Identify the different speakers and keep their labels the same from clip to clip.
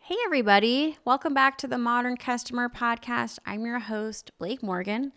Speaker 1: Hey, everybody. Welcome back to the Modern Customer Podcast. I'm your host, Blake Morgan.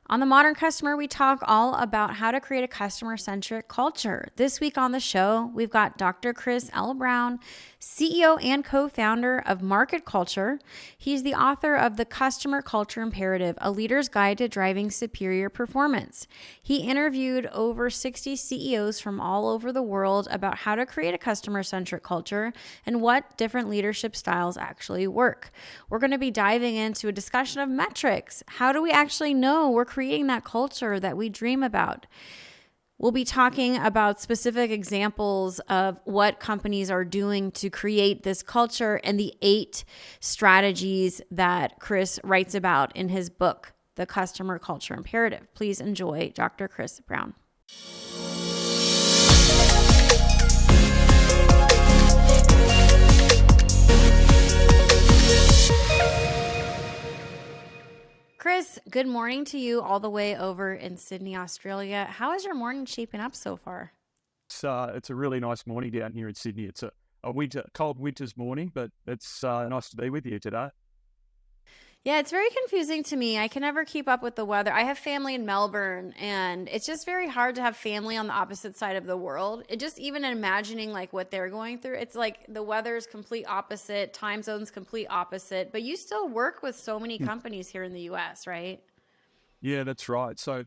Speaker 1: On the Modern Customer, we talk all about how to create a customer-centric culture. This week on the show, we've got Dr. Chris L. Brown, CEO and co-founder of MarketCulture. He's the author of The Customer Culture Imperative, a leader's guide to driving superior performance. He interviewed over 60 CEOs from all over the world about how to create a customer-centric culture and what different leadership styles actually work. We're going to be diving into a discussion of metrics. How do we actually know we're creating that culture that we dream about? We'll be talking about specific examples of what companies are doing to create this culture and the 8 strategies that Chris writes about in his book, The Customer Culture Imperative. Please enjoy Dr. Chris Brown. Chris, good morning to you all the way over in Sydney, Australia. How is your morning shaping up so far?
Speaker 2: It's a really nice morning down here in Sydney. It's a cold winter's morning, but it's nice to be with you today.
Speaker 1: Yeah, it's very confusing to me. I can never keep up with the weather. I have family in Melbourne, and it's just very hard to have family on the opposite side of the world. It just even imagining like what they're going through, it's like the weather's complete opposite, time zones complete opposite, but you still work with so many companies here in the US, right?
Speaker 2: Yeah, that's right. So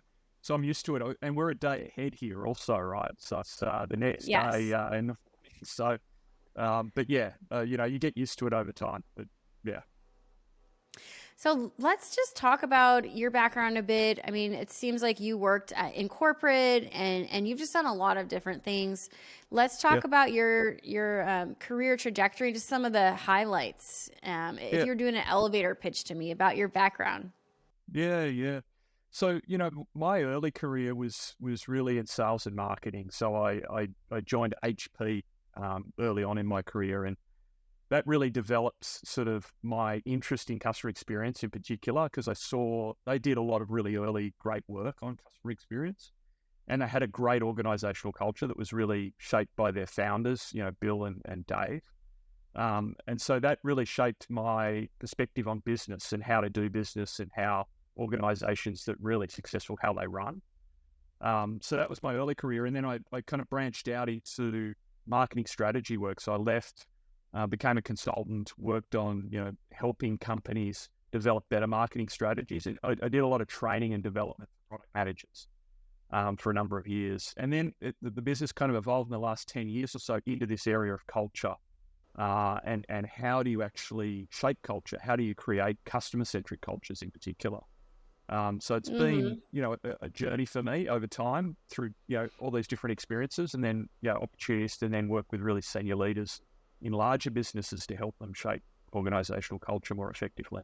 Speaker 2: I'm used to it, and we're a day ahead here also, right? So it's the next day,
Speaker 1: Yes.
Speaker 2: and so, but yeah, you get used to it over time. But yeah.
Speaker 1: So let's just talk about your background a bit. I mean, it seems like you worked in corporate and you've just done a lot of different things. Let's
Speaker 2: Yeah.
Speaker 1: talk about your career trajectory, just some of the highlights. If
Speaker 2: Yeah.
Speaker 1: you're doing an elevator pitch to me about your background.
Speaker 2: Yeah. So, my early career was really in sales and marketing. So I joined HP early on in my career, and that really developed sort of my interest in customer experience in particular, because I saw they did a lot of really early great work on customer experience. And they had a great organizational culture that was really shaped by their founders, Bill and Dave. And so that really shaped my perspective on business and how to do business and how organizations that really successful, how they run. So that was my early career. And then I kind of branched out into marketing strategy work. So I left, became a consultant, worked on, helping companies develop better marketing strategies. And I did a lot of training and development for product managers for a number of years. And then the business kind of evolved in the last 10 years or so into this area of culture. And how do you actually shape culture? How do you create customer-centric cultures in particular? So it's been,
Speaker 1: Mm-hmm.
Speaker 2: a journey for me over time through, all these different experiences, and then, opportunities to then work with really senior leaders in larger businesses to help them shape organizational culture more effectively.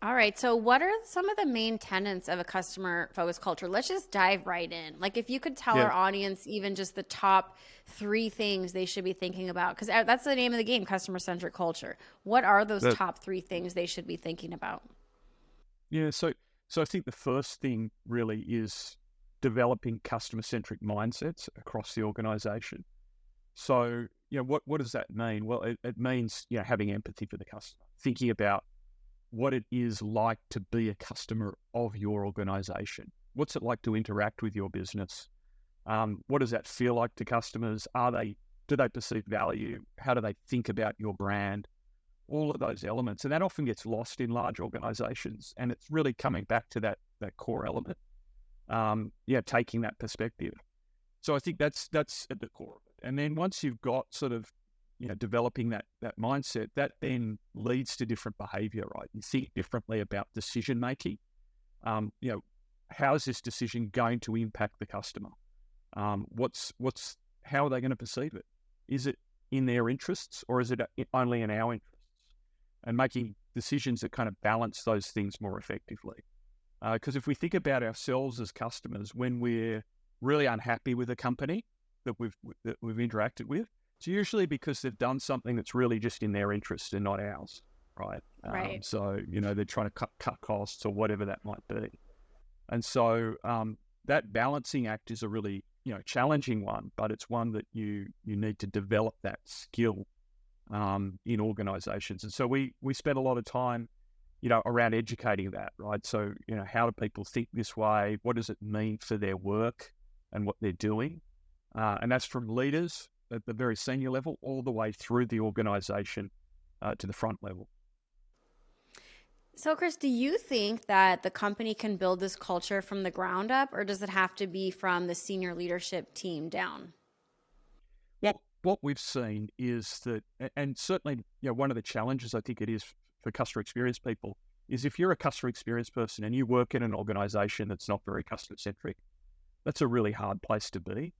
Speaker 1: All right. So, what are some of the main tenets of a customer focused culture? Let's just dive right in. Like, if you could tell
Speaker 2: Yeah,
Speaker 1: our audience even just the top 3 things they should be thinking about, because that's the name of the game, customer centric culture. What are those
Speaker 2: that,
Speaker 1: top 3 things they should be thinking about?
Speaker 2: yeah. So I think the first thing really is developing customer-centric mindsets across the organization. So, what does that mean? Well, it means, having empathy for the customer, thinking about what it is like to be a customer of your organization. What's it like to interact with your business? What does that feel like to customers? Do they perceive value? How do they think about your brand? All of those elements. And that often gets lost in large organizations. And it's really coming back to that core element. Taking that perspective. So I think that's at the core of it. And then once you've got sort of, developing that mindset, that then leads to different behavior, right? You think differently about decision making. Um, you know, how is this decision going to impact the customer? How are they going to perceive it? Is it in their interests, or is it only in our interests? And making decisions that kind of balance those things more effectively. Because if we think about ourselves as customers, when we're really unhappy with a company that we've interacted with, it's usually because they've done something that's really just in their interest and not ours, right?
Speaker 1: Right.
Speaker 2: So they're trying to cut costs or whatever that might be, and so that balancing act is a really challenging one, but it's one that you need to develop that skill in organizations. And so we spend a lot of time, around educating that, right? So, how do people think this way? What does it mean for their work and what they're doing? And that's from leaders at the very senior level all the way through the organization to the front level.
Speaker 1: So, Chris, do you think that the company can build this culture from the ground up, or does it have to be from the senior leadership team down?
Speaker 2: What we've seen is that, and certainly, one of the challenges I think it is for customer experience people is if you're a customer experience person and you work in an organization that's not very customer centric, that's a really hard place to be.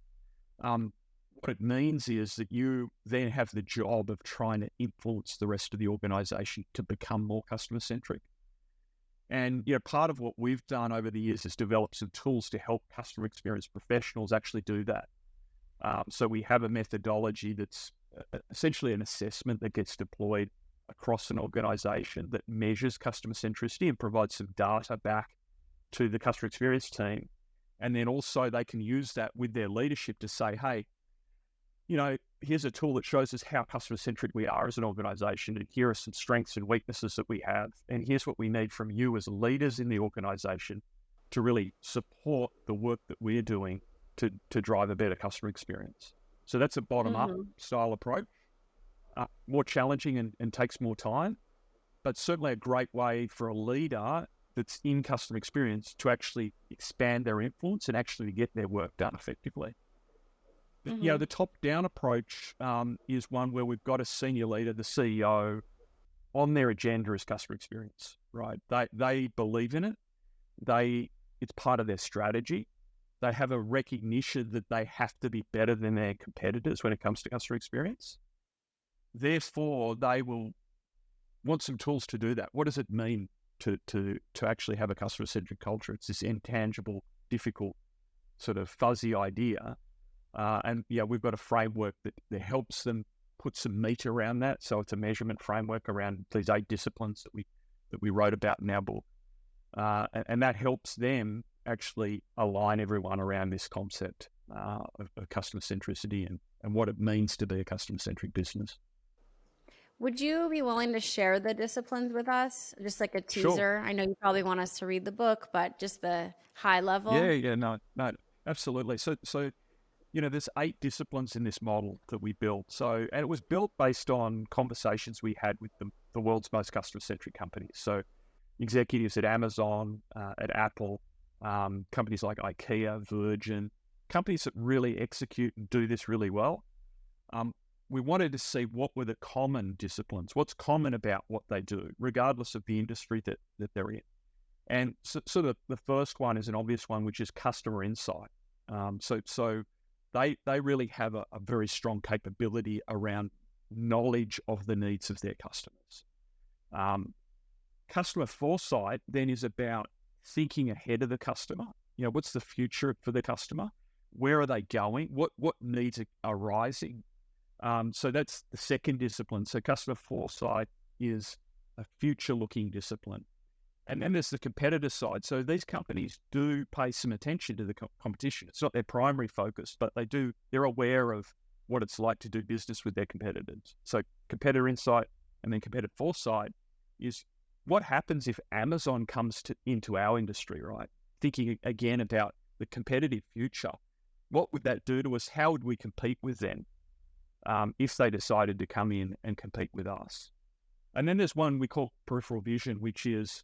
Speaker 2: What it means is that you then have the job of trying to influence the rest of the organization to become more customer centric. And part of what we've done over the years is develop some tools to help customer experience professionals actually do that. So we have a methodology that's essentially an assessment that gets deployed across an organization that measures customer centricity and provides some data back to the customer experience team. And then also they can use that with their leadership to say, hey, here's a tool that shows us how customer-centric we are as an organization, and here are some strengths and weaknesses that we have, and here's what we need from you as leaders in the organization to really support the work that we're doing to drive a better customer experience. So that's a bottom-up style approach, more challenging and takes more time, but certainly a great way for a leader that's in customer experience to actually expand their influence and actually get their work done effectively. The top-down approach is one where we've got a senior leader, the CEO, on their agenda is customer experience, right? They believe in it. It's part of their strategy. They have a recognition that they have to be better than their competitors when it comes to customer experience. Therefore, they will want some tools to do that. What does it mean to actually have a customer-centric culture? It's this intangible, difficult, sort of fuzzy idea. We've got a framework that helps them put some meat around that. So it's a measurement framework around these 8 disciplines that we wrote about in our book. And that helps them actually align everyone around this concept of customer centricity and what it means to be a customer-centric business.
Speaker 1: Would you be willing to share the disciplines with us? Just like a teaser.
Speaker 2: Sure.
Speaker 1: I know you probably want us to read the book, but just the high level.
Speaker 2: Yeah, no, absolutely. So there's 8 disciplines in this model that we built. And it was built based on conversations we had with the world's most customer-centric companies. So executives at Amazon, at Apple, companies like IKEA, Virgin, companies that really execute and do this really well. We wanted to see what were the common disciplines, what's common about what they do, regardless of the industry that they're in. And so the first one is an obvious one, which is customer insight. So they really have a very strong capability around knowledge of the needs of their customers. Customer foresight then is about thinking ahead of the customer. What's the future for the customer? Where are they going? What needs are arising? So that's the second discipline. So customer foresight is a future-looking discipline. And then there's the competitor side. So these companies do pay some attention to the competition. It's not their primary focus, but they're aware of what it's like to do business with their competitors. So competitor insight and then competitor foresight is what happens if Amazon comes into our industry, right? Thinking again about the competitive future. What would that do to us? How would we compete with them if they decided to come in and compete with us? And then there's one we call peripheral vision, which is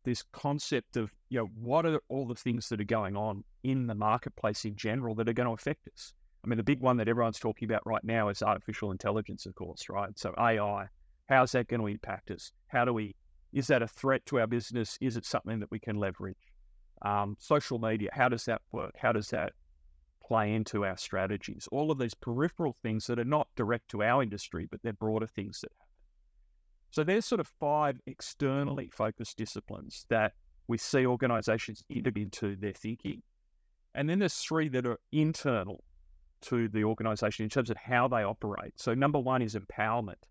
Speaker 2: this concept of, what are all the things that are going on in the marketplace in general that are going to affect us? I mean, the big one that everyone's talking about right now is artificial intelligence, of course, right? So AI, how's that going to impact us? Is that a threat to our business? Is it something that we can leverage? Social media, how does that work? How does that play into our strategies? All of these peripheral things that are not direct to our industry, but they're broader things that happen. So there's sort of 5 externally focused disciplines that we see organizations integrate into their thinking. And then there's 3 that are internal to the organization in terms of how they operate. So number 1 is empowerment.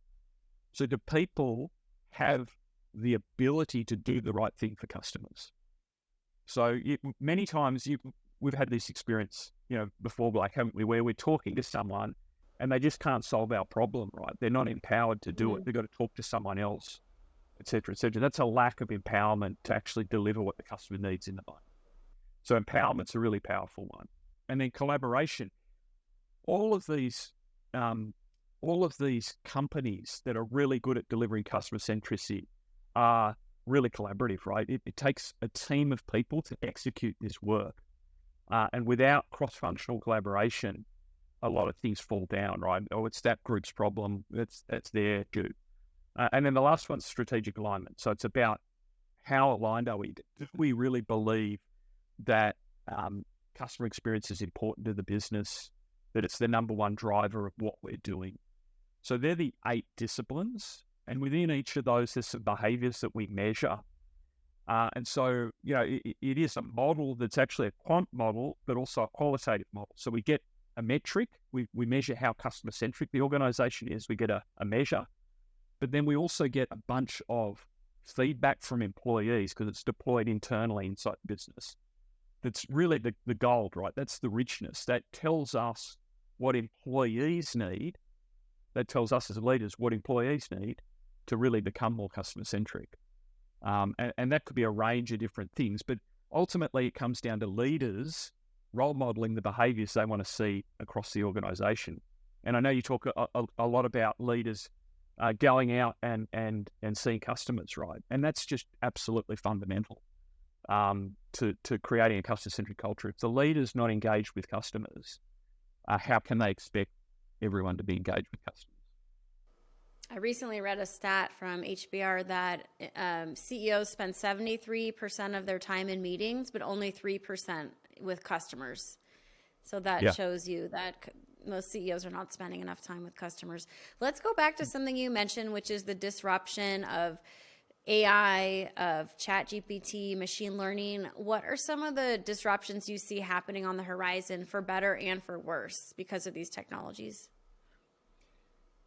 Speaker 2: So do people have the ability to do the right thing for customers? So many times we've had this experience, before, like, haven't we, where we're talking to someone and they just can't solve our problem, right? They're not empowered to do it. They've got to talk to someone else, et cetera, et cetera. That's a lack of empowerment to actually deliver what the customer needs in the moment. So empowerment's a really powerful one. And then collaboration. All of these companies that are really good at delivering customer centricity are really collaborative, right? It takes a team of people to execute this work. And without cross-functional collaboration, a lot of things fall down, right? Oh, it's that group's problem. That's their due. And then the last one's strategic alignment. So it's about how aligned are we? Do we really believe that customer experience is important to the business, that it's the number one driver of what we're doing? So they're the 8 disciplines. And within each of those, there's some behaviors that we measure. And so, it is a model that's actually a quant model, but also a qualitative model. So we get a metric, we measure how customer-centric the organization is, we get a measure, but then we also get a bunch of feedback from employees because it's deployed internally inside the business. That's really the gold, right? That's the richness. That tells us what employees need. That tells us as leaders what employees need to really become more customer-centric. And that could be a range of different things, but ultimately it comes down to leaders role modeling the behaviors they want to see across the organization. And I know you talk a lot about leaders going out and seeing customers, right? And that's just absolutely fundamental to creating a customer-centric culture. If the leader's not engaged with customers, how can they expect everyone to be engaged with customers?
Speaker 1: I recently read a stat from HBR that CEOs spend 73% of their time in meetings, but only 3% with customers. So that shows you that most CEOs are not spending enough time with customers. Let's go back to something you mentioned, which is the disruption of AI, of ChatGPT, machine learning. What are some of the disruptions you see happening on the horizon, for better and for worse, because of these technologies?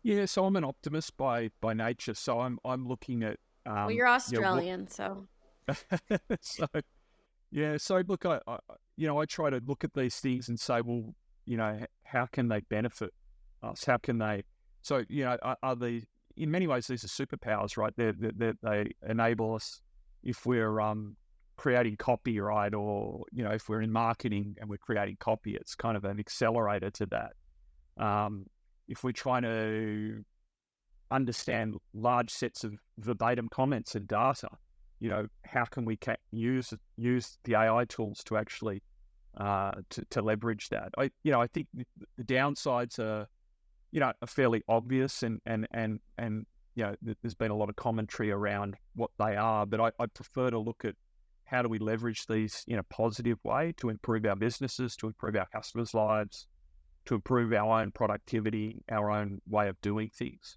Speaker 2: Yeah, so I'm an optimist by nature. So I'm looking at
Speaker 1: Well, you're Australian, so
Speaker 2: so look, I try to look at these things and say, well, how can they benefit us? How can they? So are they? In many ways, these are superpowers, right? They enable us if we're creating copy, right? Or if we're in marketing and we're creating copy, it's kind of an accelerator to that. If we're trying to understand large sets of verbatim comments and data, how can we use the AI tools to actually to leverage that? I think the downsides are fairly obvious, and there's been a lot of commentary around what they are, but I prefer to look at how do we leverage these in a positive way to improve our businesses, to improve our customers' lives, to improve our own productivity, our own way of doing things.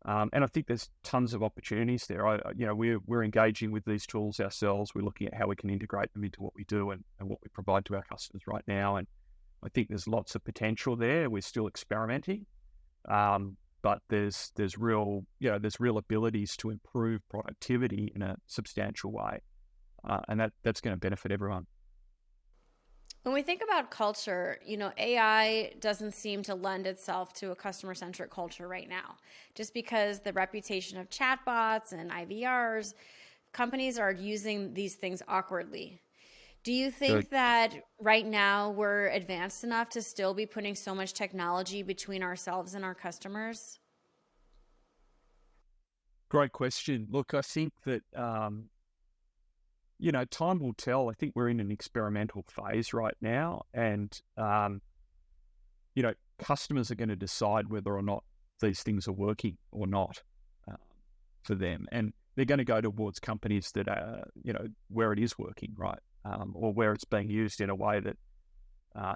Speaker 2: And I think there's tons of opportunities there. We're engaging with these tools ourselves. We're looking at how we can integrate them into what we do and what we provide to our customers right now. And I think there's lots of potential there. We're still experimenting, but there's real abilities to improve productivity in a substantial way, and that's going to benefit everyone.
Speaker 1: When we think about culture, AI doesn't seem to lend itself to a customer-centric culture right now, just because the reputation of chatbots and IVRs, companies are using these things awkwardly. Do you think that right now we're advanced enough to still be putting so much technology between ourselves and our customers?
Speaker 2: Great question. Look, I think that time will tell. I think we're in an experimental phase right now, and customers are going to decide whether or not these things are working or not for them, and they're going to go towards companies that are, where it is working, right, or where it's being used in a way that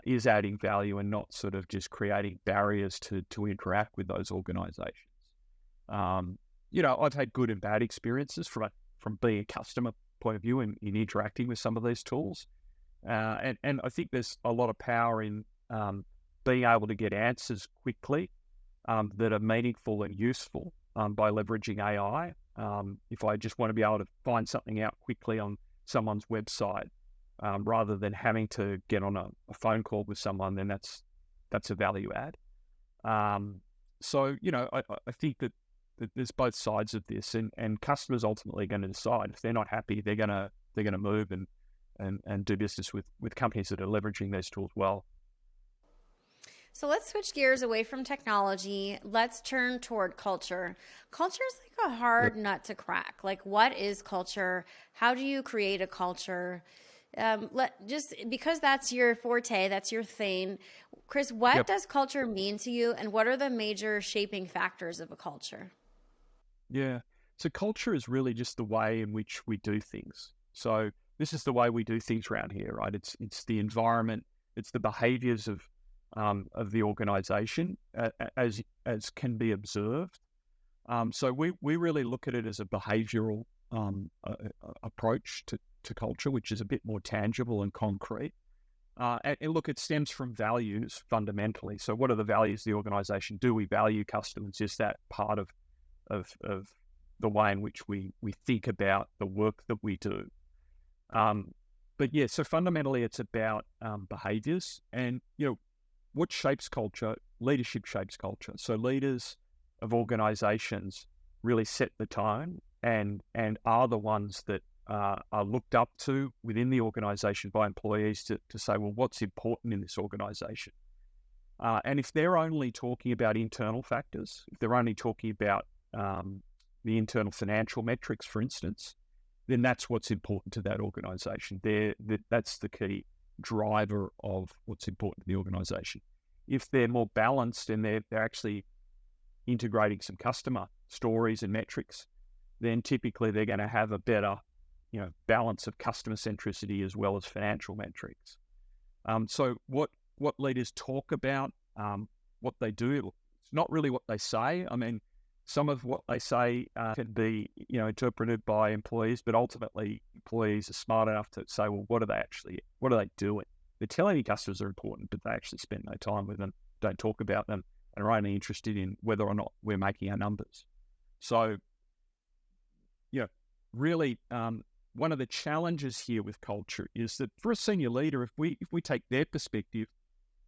Speaker 2: is adding value and not sort of just creating barriers to interact with those organizations. I've had good and bad experiences from being a customer point of view in interacting with some of these tools. And I think there's a lot of power in being able to get answers quickly that are meaningful and useful by leveraging AI. If I just want to be able to find something out quickly on someone's website, rather than having to get on a phone call with someone, then that's a value add. So, I think that there's both sides of this, and customers ultimately going to decide. If they're not happy, they're gonna move and do business with companies that are leveraging these tools well.
Speaker 1: So let's switch gears away from technology. Let's turn toward culture. Culture is like a
Speaker 2: Yep.
Speaker 1: hard nut to crack. Like, what is culture? How do you create a culture? Just because that's your forte, that's your thing. Chris, what
Speaker 2: Yep.
Speaker 1: does culture mean to you, and what are the major shaping factors of a culture?
Speaker 2: Yeah. So culture is really just the way in which we do things. So this is the way we do things around here, right? It's the environment, it's the behaviors of the organization as can be observed. So we really look at it as a behavioral approach to culture, which is a bit more tangible and concrete. And look, it stems from values fundamentally. So what are the values of the organization? Do we value customers? Is that part of the way in which we think about the work that we do? But yeah, so fundamentally it's about behaviors, and what shapes culture. Leadership shapes culture. So leaders of organizations really set the tone and are the ones that are looked up to within the organization by employees to say, well, what's important in this organization? And if they're only talking about internal factors, if they're only talking about the internal financial metrics, for instance, then that's what's important to that organization. That's the key driver of what's important to the organization. If they're more balanced and they're actually integrating some customer stories and metrics, then typically they're going to have a better, balance of customer centricity as well as financial metrics. So what leaders talk about, what they do, it's not really what they say. I mean, some of what they say can be, interpreted by employees, but ultimately employees are smart enough to say, well, what are they doing? They're telling me customers are important, but they actually spend no time with them, don't talk about them, and are only interested in whether or not we're making our numbers. So, really, one of the challenges here with culture is that for a senior leader, if we take their perspective,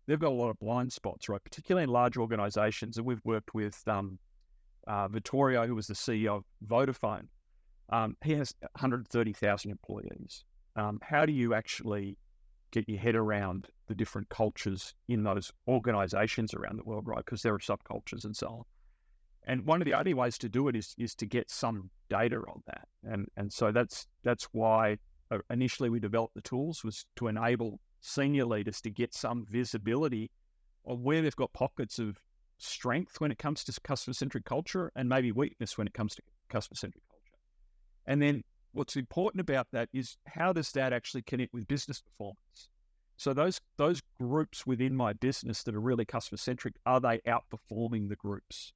Speaker 2: they've got a lot of blind spots, right? Particularly in large organizations. And we've worked with Vittorio, who was the CEO of Vodafone. He has 130,000 employees. How do you actually get your head around the different cultures in those organizations around the world, right? Because there are subcultures and so on. And one of the only ways to do it is to get some data on that. And so that's why initially we developed the tools, was to enable senior leaders to get some visibility on where they've got pockets of strength when it comes to customer-centric culture and maybe weakness when it comes to customer-centric culture. And then what's important about that is, how does that actually connect with business performance? So those groups within my business that are really customer-centric, are they outperforming the groups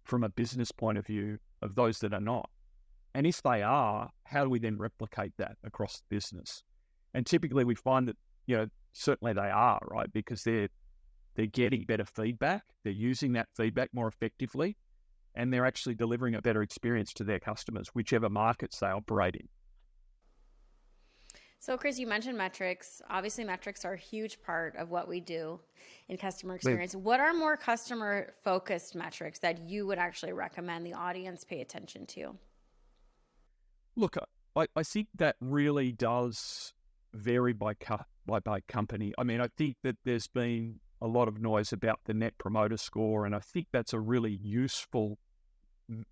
Speaker 2: from a business point of view of those that are not? And if they are, how do we then replicate that across the business? And typically we find that, certainly they are, right? Because they're getting better feedback, they're using that feedback more effectively, and they're actually delivering a better experience to their customers, whichever markets they operate in.
Speaker 1: So, Chris, you mentioned metrics. Obviously, metrics are a huge part of what we do in customer
Speaker 2: Yeah.
Speaker 1: experience. What are more customer-focused metrics that you would actually recommend the audience pay attention to?
Speaker 2: Look, I think that really does vary by company. I mean, I think that there's been a lot of noise about the Net Promoter Score, and I think that's a really useful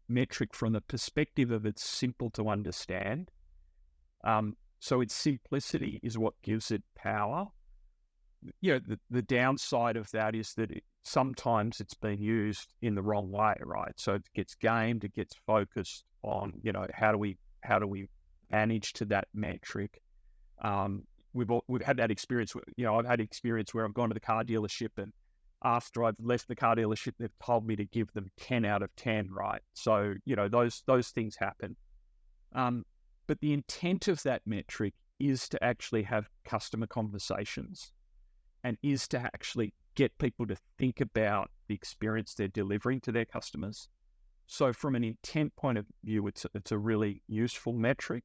Speaker 2: metric from the perspective of it's simple to understand. So its simplicity is what gives it power. The downside of that is that sometimes it's been used in the wrong way, right? So it gets gamed, it gets focused on, how do we manage to that metric? We've had that experience. I've had experience where I've gone to the car dealership, and after I've left the car dealership, they've told me to give them 10 out of 10, right? So those things happen. But the intent of that metric is to actually have customer conversations, and is to actually get people to think about the experience they're delivering to their customers. So from an intent point of view, it's a really useful metric.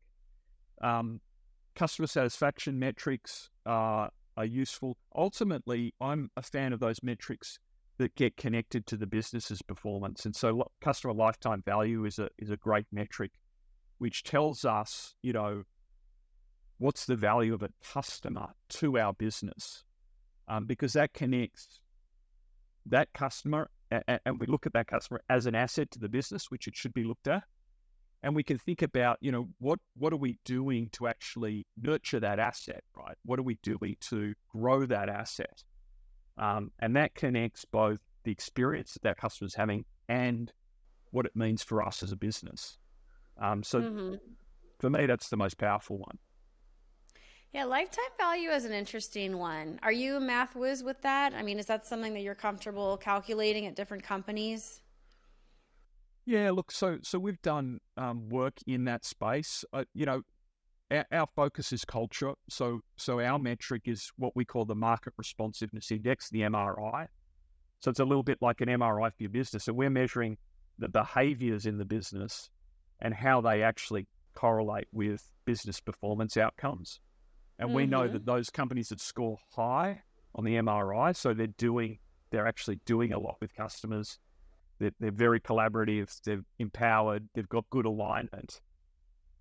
Speaker 2: Customer satisfaction metrics are useful. Ultimately, I'm a fan of those metrics that get connected to the business's performance. And so customer lifetime value is a great metric, which tells us, what's the value of a customer to our business, because that connects that customer, and we look at that customer as an asset to the business, which it should be looked at. And we can think about, what are we doing to actually nurture that asset, right? What are we doing to grow that asset? And that connects both the experience that customer's having and what it means for us as a business. So for me, that's the most powerful one.
Speaker 1: Yeah, lifetime value is an interesting one. Are you a math whiz with that? I mean, is that something that you're comfortable calculating at different companies?
Speaker 2: Yeah, look, so we've done work in that space. Our focus is culture. So our metric is what we call the Market Responsiveness Index, the MRI. So it's a little bit like an MRI for your business. So we're measuring the behaviors in the business and how they actually correlate with business performance outcomes. And we know that those companies that score high on the MRI, so they're actually doing a lot with customers. They're very collaborative. They're empowered. They've got good alignment.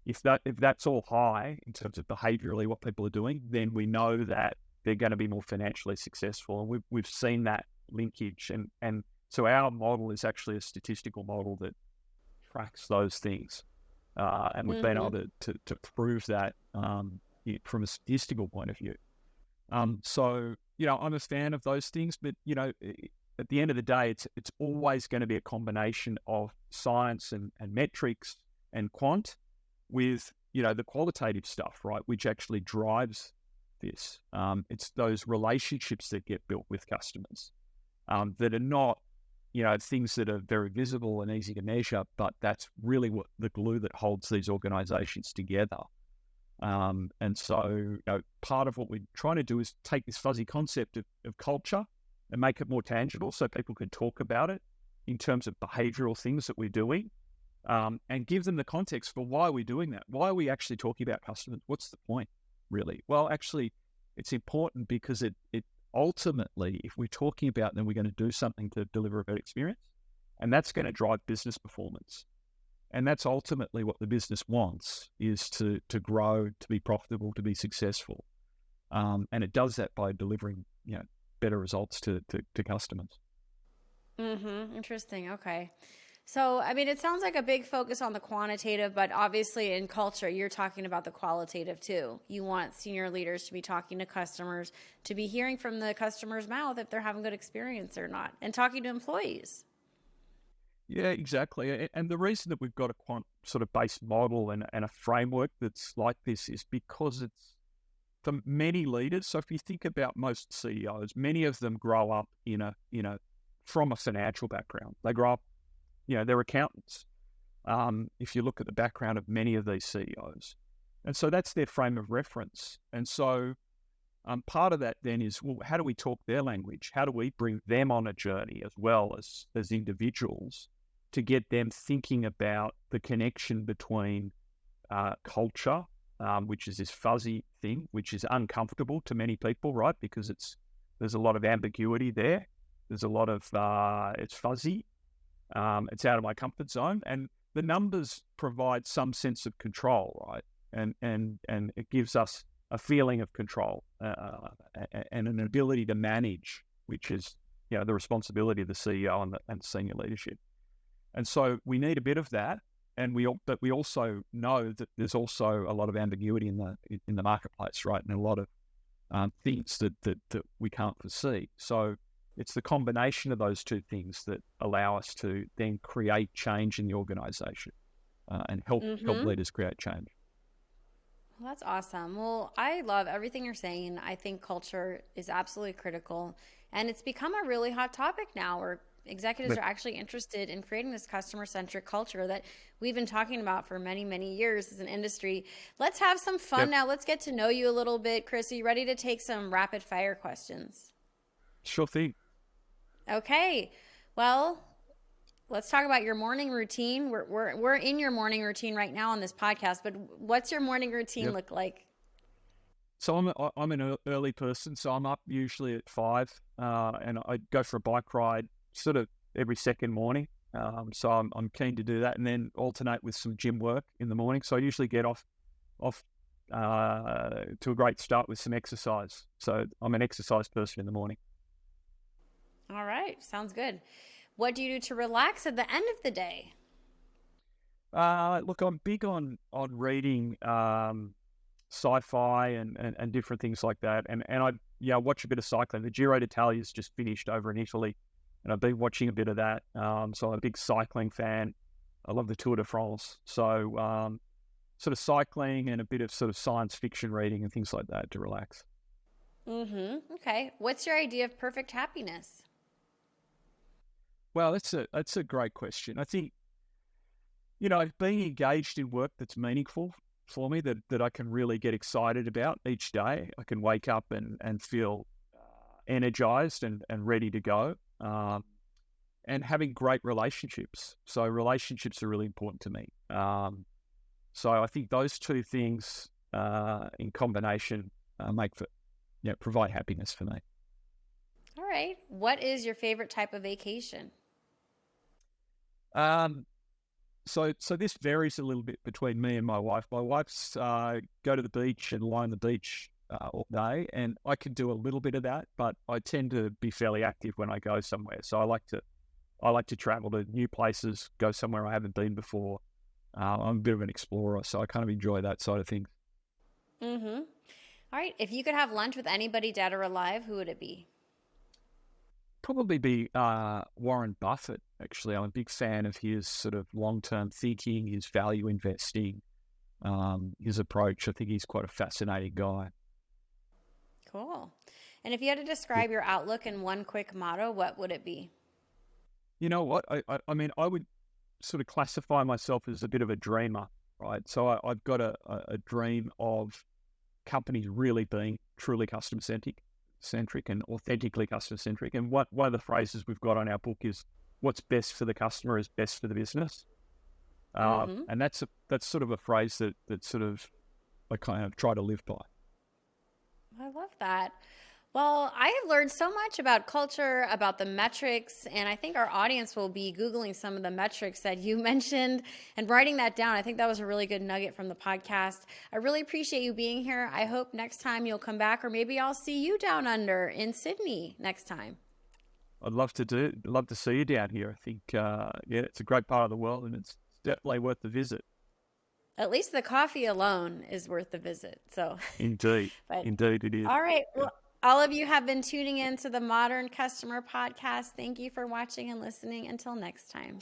Speaker 2: If that's all high in terms of behaviorally what people are doing, then we know that they're going to be more financially successful. And we've seen that linkage. And so our model is actually a statistical model that tracks those things. And we've been able to prove that from a statistical point of view. So, I'm a fan of those things, but, at the end of the day, it's always going to be a combination of science and metrics and quant with, the qualitative stuff, right, which actually drives this. It's those relationships that get built with customers that are not, things that are very visible and easy to measure, but that's really what the glue that holds these organizations together. And so, part of what we're trying to do is take this fuzzy concept of culture and make it more tangible so people can talk about it in terms of behavioral things that we're doing, and give them the context for why we're doing that. Why are we actually talking about customers? What's the point, really? Well, actually, it's important because it ultimately, if we're talking about them, we're going to do something to deliver a better experience, and that's going to drive business performance. And that's ultimately what the business wants, is to grow, to be profitable, to be successful. And it does that by delivering, better results to customers.
Speaker 1: Interesting. Okay. So, I mean, it sounds like a big focus on the quantitative, but obviously in culture, you're talking about the qualitative too. You want senior leaders to be talking to customers, to be hearing from the customer's mouth if they're having good experience or not, and talking to employees.
Speaker 2: Yeah, exactly. And the reason that we've got a quant sort of based model and a framework that's like this is because it's, for many leaders. So if you think about most CEOs, many of them grow up from a financial background. They grow up, they're accountants. If you look at the background of many of these CEOs, and so that's their frame of reference. And so part of that then is, well, how do we talk their language? How do we bring them on a journey as well as individuals to get them thinking about the connection between culture, which is this fuzzy thing, which is uncomfortable to many people, right? Because there's a lot of ambiguity there. There's a lot of, it's fuzzy. It's out of my comfort zone. And the numbers provide some sense of control, right? And it gives us a feeling of control and an ability to manage, which is, the responsibility of the CEO and senior leadership. And so we need a bit of that. But we also know that there's also a lot of ambiguity in the marketplace, right? And a lot of things that we can't foresee. So it's the combination of those two things that allow us to then create change in the organization and help leaders create change.
Speaker 1: Well, that's awesome. Well, I love everything you're saying. I think culture is absolutely critical. And it's become a really hot topic now where executives are actually interested in creating this customer-centric culture that we've been talking about for many, many years as an industry. Let's have some fun now. Let's get to know you a little bit. Chris, are you ready to take some rapid fire questions?
Speaker 2: Sure thing.
Speaker 1: Okay. Well, let's talk about your morning routine. We're in your morning routine right now on this podcast, but what's your morning routine look like?
Speaker 2: So I'm an early person, so I'm up usually at 5, and I go for a bike ride sort of every second morning. So I'm keen to do that, and then alternate with some gym work in the morning. So I usually get off to a great start with some exercise. So I'm an exercise person in the morning.
Speaker 1: All right, sounds good. What do you do to relax at the end of the day?
Speaker 2: Look, I'm big on reading sci-fi and different things like that, and I watch a bit of cycling. The Giro d'Italia's just finished over in Italy, and I've been watching a bit of that. So I'm a big cycling fan. I love the Tour de France. So sort of cycling and a bit of sort of science fiction reading and things like that to relax.
Speaker 1: Mm-hmm. Okay. What's your idea of perfect happiness?
Speaker 2: Well, that's a great question. I think, being engaged in work that's meaningful for me, that I can really get excited about each day. I can wake up and feel energized and ready to go. And having great relationships. So relationships are really important to me. So I think those two things in combination provide happiness for me.
Speaker 1: All right. What is your favorite type of vacation?
Speaker 2: Um, so this varies a little bit between me and my wife. My wife's go to the beach and lie on the beach all day, and I can do a little bit of that, but I tend to be fairly active when I go somewhere. So I like to travel to new places, go somewhere I haven't been before. I'm a bit of an explorer, so I kind of enjoy that side of things.
Speaker 1: Mm-hmm. All right. If you could have lunch with anybody dead or alive, who would it be?
Speaker 2: Probably be Warren Buffett, actually. I'm a big fan of his sort of long-term thinking, his value investing, his approach. I think he's quite a fascinating guy.
Speaker 1: Cool. And if you had to
Speaker 2: Yeah.
Speaker 1: describe your outlook in one quick motto, what would it be?
Speaker 2: You know what? I mean, I would sort of classify myself as a bit of a dreamer, right? So I've got a dream of companies really being truly customer-centric and authentically customer-centric. And one of the phrases we've got on our book is, what's best for the customer is best for the business.
Speaker 1: Mm-hmm.
Speaker 2: And that's sort of a phrase that sort of I kind of try to live by.
Speaker 1: I love that. Well, I have learned so much about culture, about the metrics, and I think our audience will be Googling some of the metrics that you mentioned and writing that down. I think that was a really good nugget from the podcast. I really appreciate you being here. I hope next time you'll come back, or maybe I'll see you down under in Sydney next time.
Speaker 2: I'd love to see you down here. I think it's a great part of the world, and it's definitely worth the visit.
Speaker 1: At least the coffee alone is worth the visit. So,
Speaker 2: Indeed,
Speaker 1: but
Speaker 2: indeed it is.
Speaker 1: all right.
Speaker 2: Yeah.
Speaker 1: Well, all of you have been tuning in to the Modern Customer Podcast. Thank you for watching and listening. Until next time.